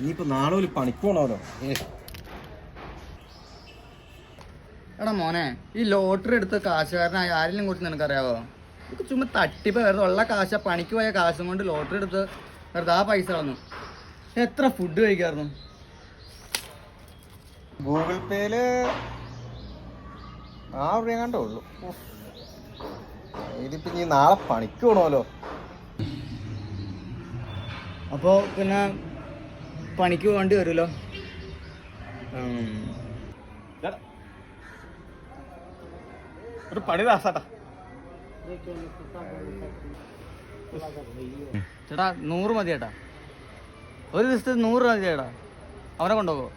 ഇനിയിപ്പോ നാളെ ഒരു പണിക്ക് പോണല്ലോ. എടാ മോനെ, ഈ ലോട്ടറി എടുത്ത കാശുകാരനായ ആരെങ്കിലും കൂട്ടി നിനക്കറിയാവോ? ഇതൊക്കെ ചുമ്മാ തട്ടിപ്പ്. വെറുതെ ഉള്ള കാശ, പണിക്ക് പോയ കാശും കൊണ്ട് ലോട്ടറി എടുത്ത് വെറുതെ ആ പൈസ കളഞ്ഞു. എത്ര ഫുഡ് കഴിക്കായിരുന്നു? ഗൂഗിൾ പേയില് 6 രൂപ കണ്ടേ ഉള്ളു. ഇതിപ്പോ നീ നാളെ പണിക്ക് പോണല്ലോ. അപ്പോ പിന്നെ പണിക്ക് പോകേണ്ടി വരുമല്ലോ. ഒരു പണി ദാസാട്ടാ. ചേട്ടാ 100 മതി ചേട്ടാ. ഒരു ദിവസത്തെ 100 മതി ചേട്ടാ. അവനെ കൊണ്ടുപോകോ?